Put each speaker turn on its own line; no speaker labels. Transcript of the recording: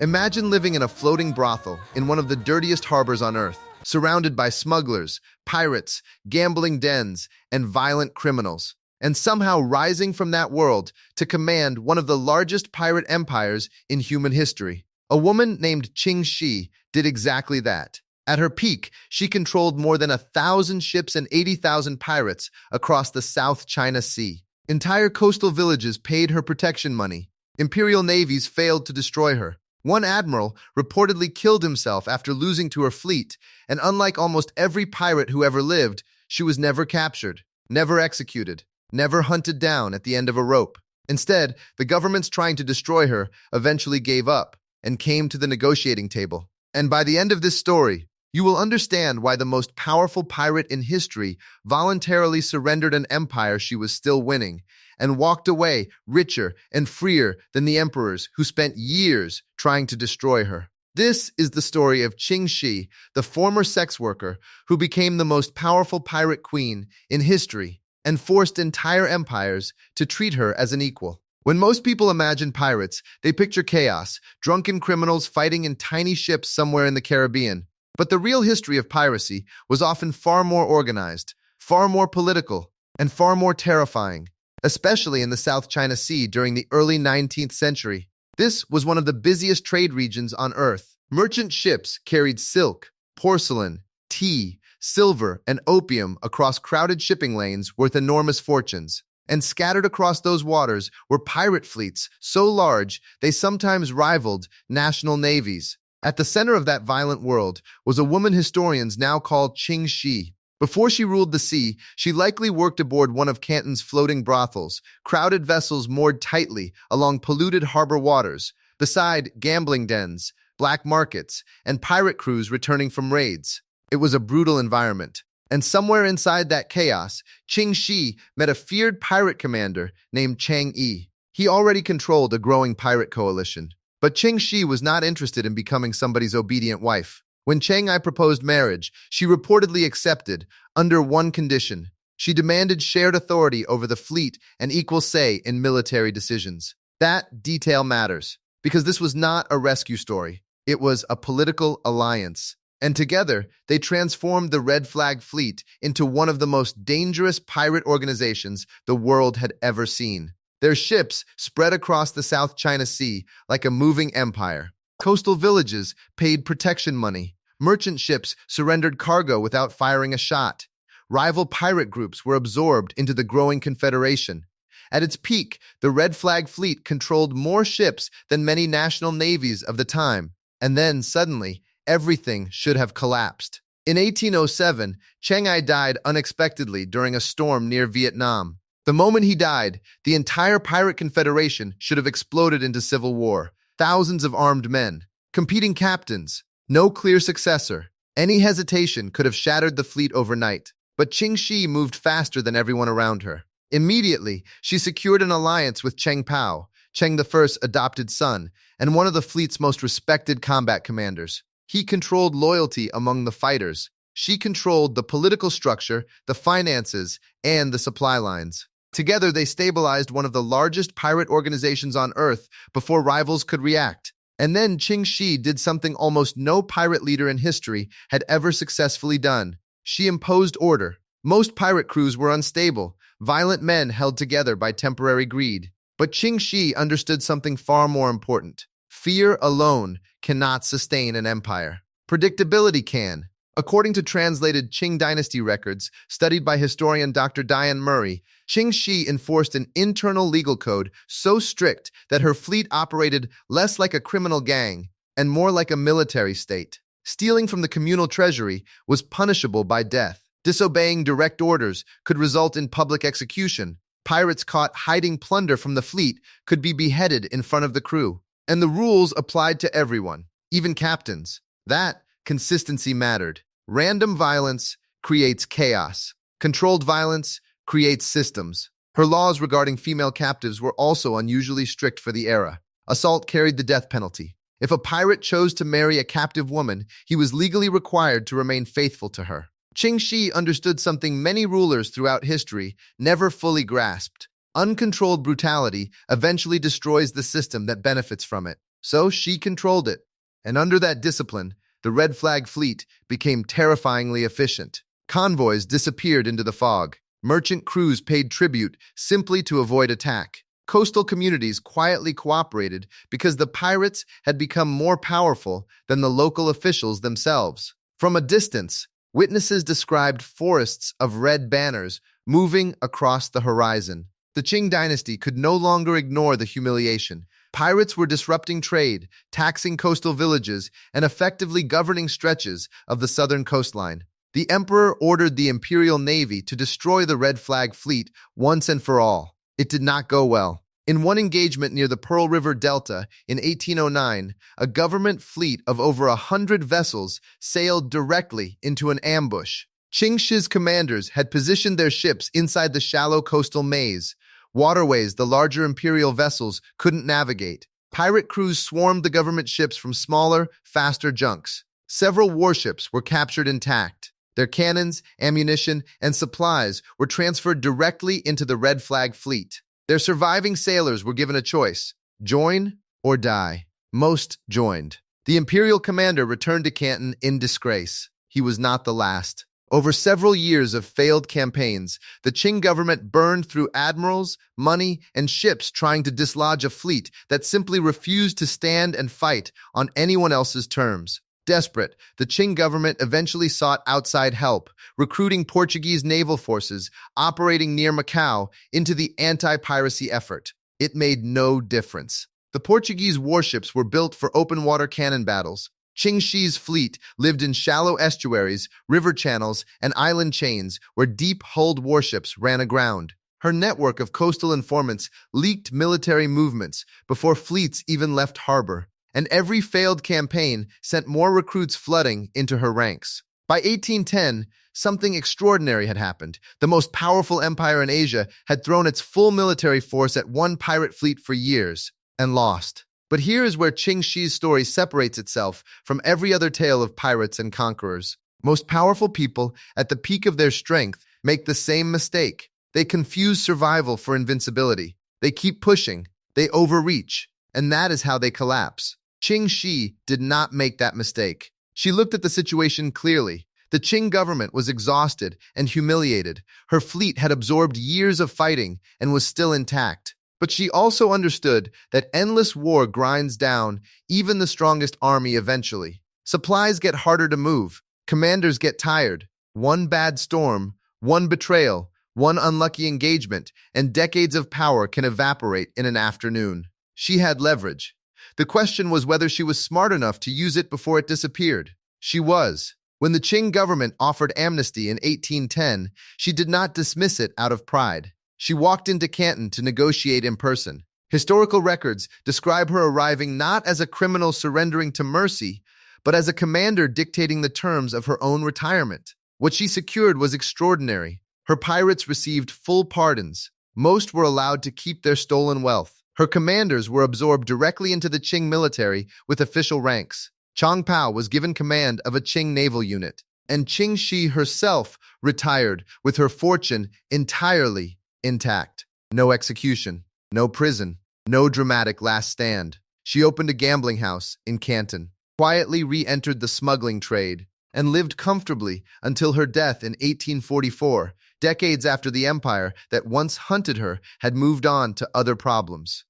Imagine living in a floating brothel in one of the dirtiest harbors on Earth, surrounded by smugglers, pirates, gambling dens, and violent criminals, and somehow rising from that world to command one of the largest pirate empires in human history. A woman named Ching Shih did exactly that. At her peak, she controlled more than 1,000 ships and 80,000 pirates across the South China Sea. Entire coastal villages paid her protection money. Imperial navies failed to destroy her. One admiral reportedly killed himself after losing to her fleet, and unlike almost every pirate who ever lived, she was never captured, never executed, never hunted down at the end of a rope. Instead, the governments trying to destroy her eventually gave up and came to the negotiating table. And by the end of this story, you will understand why the most powerful pirate in history voluntarily surrendered an empire she was still winning and walked away richer and freer than the emperors who spent years trying to destroy her. This is the story of Ching Shih, the former sex worker who became the most powerful pirate queen in history and forced entire empires to treat her as an equal. When most people imagine pirates, they picture chaos, drunken criminals fighting in tiny ships somewhere in the Caribbean. But the real history of piracy was often far more organized, far more political, and far more terrifying, especially in the South China Sea during the early 19th century. This was one of the busiest trade regions on Earth. Merchant ships carried silk, porcelain, tea, silver, and opium across crowded shipping lanes worth enormous fortunes. And scattered across those waters were pirate fleets so large they sometimes rivaled national navies. At the center of that violent world was a woman historians now call Ching Shih. Before she ruled the sea, she likely worked aboard one of Canton's floating brothels, crowded vessels moored tightly along polluted harbor waters, beside gambling dens, black markets, and pirate crews returning from raids. It was a brutal environment. And somewhere inside that chaos, Ching Shih met a feared pirate commander named Chang Yi. He already controlled a growing pirate coalition. But Ching Shih was not interested in becoming somebody's obedient wife. When Chang Yi proposed marriage, she reportedly accepted, under one condition. She demanded shared authority over the fleet and equal say in military decisions. That detail matters, because this was not a rescue story. It was a political alliance. And together, they transformed the Red Flag Fleet into one of the most dangerous pirate organizations the world had ever seen. Their ships spread across the South China Sea like a moving empire. Coastal villages paid protection money. Merchant ships surrendered cargo without firing a shot. Rival pirate groups were absorbed into the growing confederation. At its peak, the Red Flag Fleet controlled more ships than many national navies of the time. And then, suddenly, everything should have collapsed. In 1807, Chang Yi died unexpectedly during a storm near Vietnam. The moment he died, the entire pirate confederation should have exploded into civil war. Thousands of armed men, competing captains, no clear successor. Any hesitation could have shattered the fleet overnight. But Ching Shih moved faster than everyone around her. Immediately, she secured an alliance with Cheng Pao, Cheng I's adopted son, and one of the fleet's most respected combat commanders. He controlled loyalty among the fighters. She controlled the political structure, the finances, and the supply lines. Together, they stabilized one of the largest pirate organizations on Earth before rivals could react. And then Ching Shih did something almost no pirate leader in history had ever successfully done. She imposed order. Most pirate crews were unstable, violent men held together by temporary greed. But Ching Shih understood something far more important. Fear alone cannot sustain an empire. Predictability can. According to translated Qing dynasty records studied by historian Dr. Diane Murray, Ching Shih enforced an internal legal code so strict that her fleet operated less like a criminal gang and more like a military state. Stealing from the communal treasury was punishable by death. Disobeying direct orders could result in public execution. Pirates caught hiding plunder from the fleet could be beheaded in front of the crew. And the rules applied to everyone, even captains. That consistency mattered. Random violence creates chaos. Controlled violence creates systems. Her laws regarding female captives were also unusually strict for the era. Assault carried the death penalty. If a pirate chose to marry a captive woman, he was legally required to remain faithful to her. Ching Shih understood something many rulers throughout history never fully grasped. Uncontrolled brutality eventually destroys the system that benefits from it. So she controlled it. And under that discipline, the Red Flag Fleet became terrifyingly efficient. Convoys disappeared into the fog. Merchant crews paid tribute simply to avoid attack. Coastal communities quietly cooperated because the pirates had become more powerful than the local officials themselves. From a distance, witnesses described forests of red banners moving across the horizon. The Qing dynasty could no longer ignore the humiliation. Pirates were disrupting trade, taxing coastal villages, and effectively governing stretches of the southern coastline. The emperor ordered the imperial navy to destroy the Red Flag Fleet once and for all. It did not go well. In one engagement near the Pearl River Delta in 1809, a government fleet of over 100 vessels sailed directly into an ambush. Ching Shih's commanders had positioned their ships inside the shallow coastal maze, waterways the larger imperial vessels couldn't navigate. Pirate crews swarmed the government ships from smaller, faster junks. Several warships were captured intact. Their cannons, ammunition, and supplies were transferred directly into the Red Flag Fleet. Their surviving sailors were given a choice: join or die. Most joined. The imperial commander returned to Canton in disgrace. He was not the last. Over several years of failed campaigns, the Qing government burned through admirals, money, and ships trying to dislodge a fleet that simply refused to stand and fight on anyone else's terms. Desperate, the Qing government eventually sought outside help, recruiting Portuguese naval forces operating near Macau into the anti-piracy effort. It made no difference. The Portuguese warships were built for open-water cannon battles. Ching Shih's fleet lived in shallow estuaries, river channels, and island chains where deep-hulled warships ran aground. Her network of coastal informants leaked military movements before fleets even left harbor. And every failed campaign sent more recruits flooding into her ranks. By 1810, something extraordinary had happened. The most powerful empire in Asia had thrown its full military force at one pirate fleet for years and lost. But here is where Ching Shih's story separates itself from every other tale of pirates and conquerors. Most powerful people, at the peak of their strength, make the same mistake. They confuse survival for invincibility. They keep pushing. They overreach. And that is how they collapse. Ching Shih did not make that mistake. She looked at the situation clearly. The Qing government was exhausted and humiliated. Her fleet had absorbed years of fighting and was still intact. But she also understood that endless war grinds down even the strongest army eventually. Supplies get harder to move. Commanders get tired. One bad storm, one betrayal, one unlucky engagement, and decades of power can evaporate in an afternoon. She had leverage. The question was whether she was smart enough to use it before it disappeared. She was. When the Qing government offered amnesty in 1810, she did not dismiss it out of pride. She walked into Canton to negotiate in person. Historical records describe her arriving not as a criminal surrendering to mercy, but as a commander dictating the terms of her own retirement. What she secured was extraordinary. Her pirates received full pardons. Most were allowed to keep their stolen wealth. Her commanders were absorbed directly into the Qing military with official ranks. Chang Pao was given command of a Qing naval unit, and Ching Shih herself retired with her fortune entirely intact. No execution, no prison, no dramatic last stand. She opened a gambling house in Canton, quietly re-entered the smuggling trade, and lived comfortably until her death in 1844, decades after the empire that once hunted her had moved on to other problems.